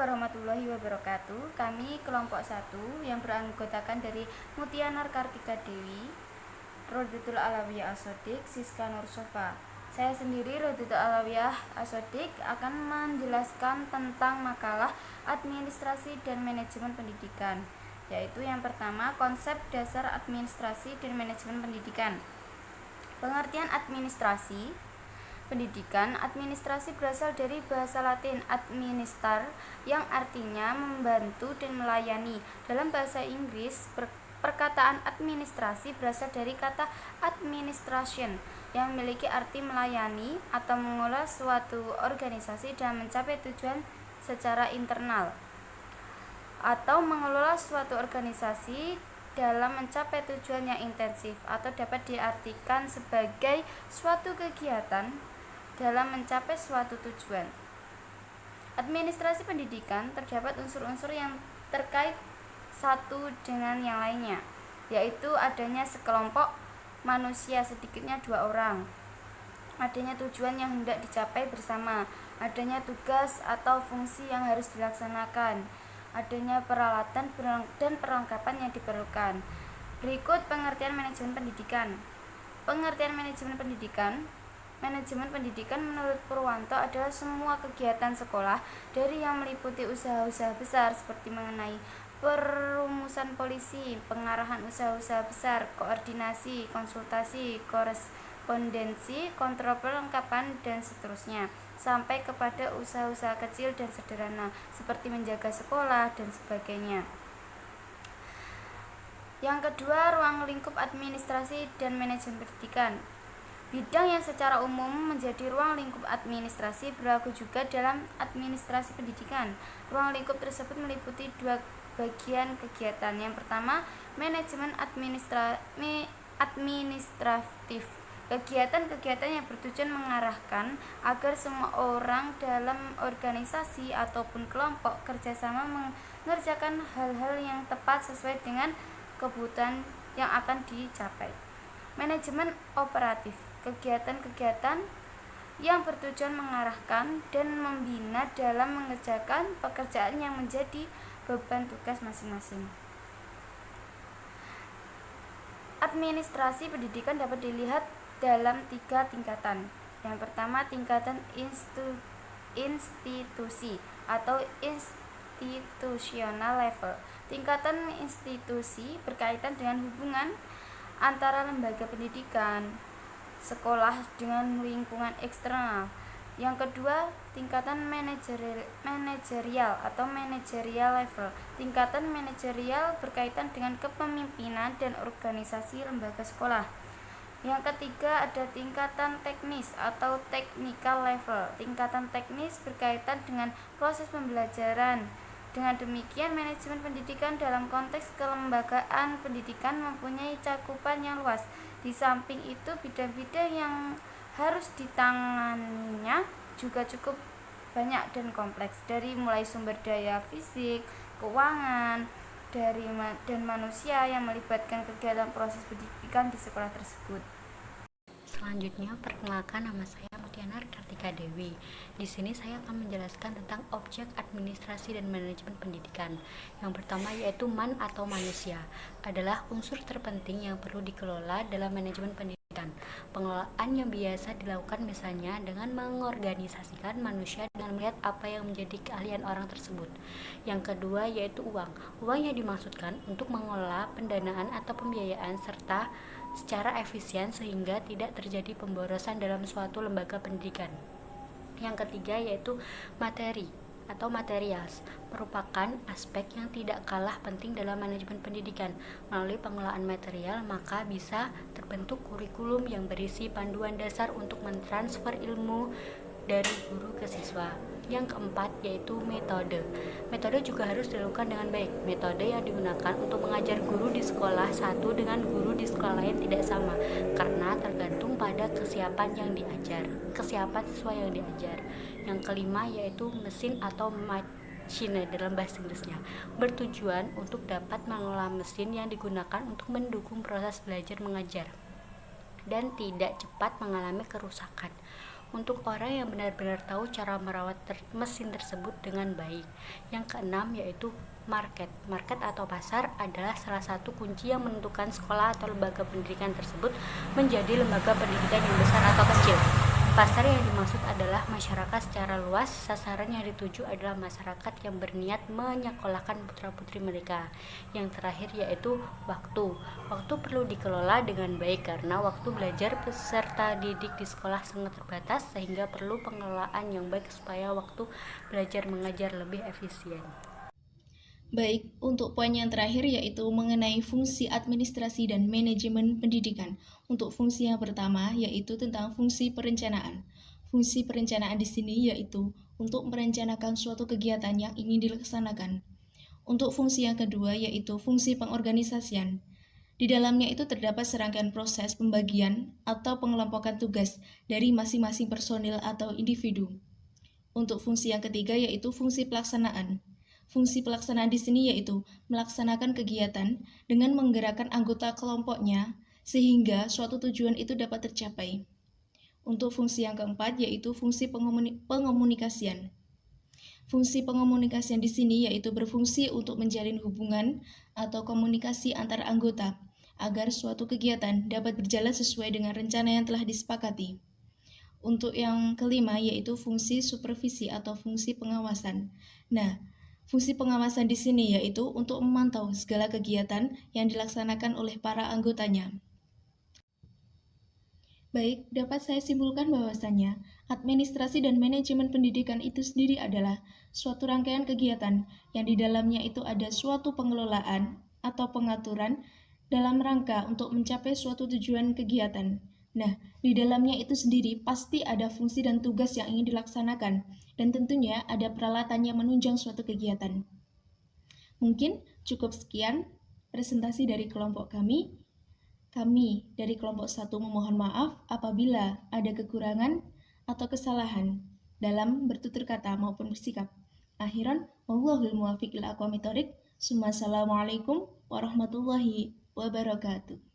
warahmatullahi wabarakatuh. Kami kelompok 1 yang beranggotakan dari Mutia Kartika Dewi, Rodatul Alawiyah Asodik, Siska Nursofa. Saya sendiri, Rodatul Alawiyah Asodik, akan menjelaskan tentang makalah administrasi dan manajemen pendidikan, yaitu yang pertama, konsep dasar administrasi dan manajemen pendidikan. Pengertian administrasi pendidikan. Administrasi berasal dari bahasa Latin administar, yang artinya membantu dan melayani. Dalam bahasa Inggris, perkataan administrasi berasal dari kata administration, yang memiliki arti melayani atau mengelola suatu organisasi dalam mencapai tujuan secara internal, atau mengelola suatu organisasi dalam mencapai tujuan yang intensif, atau dapat diartikan sebagai suatu kegiatan dalam mencapai suatu tujuan. Administrasi pendidikan terdapat unsur-unsur yang terkait satu dengan yang lainnya, yaitu adanya sekelompok manusia, sedikitnya 2 orang, adanya tujuan yang hendak dicapai bersama, adanya tugas atau fungsi yang harus dilaksanakan, adanya peralatan dan perlengkapan yang diperlukan. Berikut pengertian manajemen pendidikan. Pengertian manajemen pendidikan. Manajemen pendidikan menurut Purwanto adalah semua kegiatan sekolah, dari yang meliputi usaha-usaha besar seperti mengenai perumusan polisi, pengarahan usaha-usaha besar, koordinasi, konsultasi, korespondensi, kontrol perlengkapan, dan seterusnya, sampai kepada usaha-usaha kecil dan sederhana seperti menjaga sekolah dan sebagainya. Yang kedua, ruang lingkup administrasi dan manajemen pendidikan. Bidang yang secara umum menjadi ruang lingkup administrasi berlaku juga dalam administrasi pendidikan. Ruang lingkup tersebut meliputi 2 bagian kegiatan. Yang pertama, manajemen administratif. Kegiatan-kegiatan yang bertujuan mengarahkan agar semua orang dalam organisasi ataupun kelompok kerjasama mengerjakan hal-hal yang tepat sesuai dengan kebutuhan yang akan dicapai. Manajemen operatif. Kegiatan-kegiatan yang bertujuan mengarahkan dan membina dalam mengerjakan pekerjaan yang menjadi beban tugas masing-masing. Administrasi pendidikan dapat dilihat dalam 3 tingkatan. Yang pertama, tingkatan institusi atau institutional level. Tingkatan institusi berkaitan dengan hubungan antara lembaga pendidikan, sekolah dengan lingkungan eksternal. Yang kedua, tingkatan manajerial atau managerial level. Tingkatan manajerial berkaitan dengan kepemimpinan dan organisasi lembaga sekolah. Yang ketiga, ada tingkatan teknis atau technical level. Tingkatan teknis berkaitan dengan proses pembelajaran. Dengan demikian, manajemen pendidikan dalam konteks kelembagaan pendidikan mempunyai cakupan yang luas. Di samping itu, bidang-bidang yang harus ditanganinya juga cukup banyak dan kompleks, dari mulai sumber daya fisik, keuangan, dan manusia yang melibatkan kegiatan proses pendidikan di sekolah tersebut. Selanjutnya, perkenalkan, nama saya Mutia Kartika Dewi. Di sini saya akan menjelaskan tentang objek administrasi dan manajemen pendidikan. Yang pertama yaitu atau manusia adalah unsur terpenting yang perlu dikelola dalam manajemen pendidikan. Pengelolaan yang biasa dilakukan misalnya dengan mengorganisasikan manusia dengan melihat apa yang menjadi keahlian orang tersebut. Yang kedua yaitu uang. Uang yang dimaksudkan untuk mengelola pendanaan atau pembiayaan serta secara efisien sehingga tidak terjadi pemborosan dalam suatu lembaga pendidikan. Yang ketiga yaitu materi atau materials, merupakan aspek yang tidak kalah penting dalam manajemen pendidikan. Melalui pengelolaan material, maka bisa terbentuk kurikulum yang berisi panduan dasar untuk mentransfer ilmu dari guru ke siswa. Yang keempat yaitu metode. Metode juga harus dilakukan dengan baik. Metode yang digunakan untuk mengajar guru di sekolah satu dengan guru di sekolah lain tidak sama, karena tergantung pada kesiapan siswa yang diajar. Yang kelima yaitu mesin atau machine dalam bahasa Inggrisnya, bertujuan untuk dapat mengelola mesin yang digunakan untuk mendukung proses belajar mengajar dan tidak cepat mengalami kerusakan. untuk orang yang benar-benar tahu cara merawat mesin tersebut dengan baik. Yang keenam yaitu market. Market atau pasar adalah salah satu kunci yang menentukan sekolah atau lembaga pendidikan tersebut menjadi lembaga pendidikan yang besar atau kecil. Pasar yang dimaksud adalah masyarakat secara luas. Sasaran yang dituju adalah masyarakat yang berniat menyekolahkan putra-putri mereka. Yang terakhir yaitu waktu. Waktu perlu dikelola dengan baik karena waktu belajar peserta didik di sekolah sangat terbatas, sehingga perlu pengelolaan yang baik supaya waktu belajar mengajar lebih efisien. Baik, untuk poin yang terakhir yaitu mengenai fungsi administrasi dan manajemen pendidikan. Untuk fungsi yang pertama yaitu tentang fungsi perencanaan. Fungsi perencanaan di sini yaitu untuk merencanakan suatu kegiatan yang ingin dilaksanakan. Untuk fungsi yang kedua yaitu fungsi pengorganisasian. Di dalamnya itu terdapat serangkaian proses pembagian atau pengelompokan tugas dari masing-masing personil atau individu. Untuk fungsi yang ketiga yaitu fungsi pelaksanaan. Fungsi pelaksanaan di sini yaitu melaksanakan kegiatan dengan menggerakkan anggota kelompoknya sehingga suatu tujuan itu dapat tercapai. Untuk fungsi yang keempat yaitu fungsi pengomunikasian. Fungsi pengomunikasian di sini yaitu berfungsi untuk menjalin hubungan atau komunikasi antar anggota agar suatu kegiatan dapat berjalan sesuai dengan rencana yang telah disepakati. Untuk yang kelima yaitu fungsi supervisi atau fungsi pengawasan. Nah, fungsi pengawasan di sini yaitu untuk memantau segala kegiatan yang dilaksanakan oleh para anggotanya. Baik, dapat saya simpulkan bahwasannya administrasi dan manajemen pendidikan itu sendiri adalah suatu rangkaian kegiatan yang di dalamnya itu ada suatu pengelolaan atau pengaturan dalam rangka untuk mencapai suatu tujuan kegiatan. Nah, di dalamnya itu sendiri pasti ada fungsi dan tugas yang ingin dilaksanakan, dan tentunya ada peralatan yang menunjang suatu kegiatan. Mungkin cukup sekian presentasi dari kelompok kami. Kami dari kelompok 1 memohon maaf apabila ada kekurangan atau kesalahan dalam bertutur kata maupun bersikap. Akhiran, wallahul muwaffiq ila aqwamit thoriq. Assalamualaikum warahmatullahi wabarakatuh.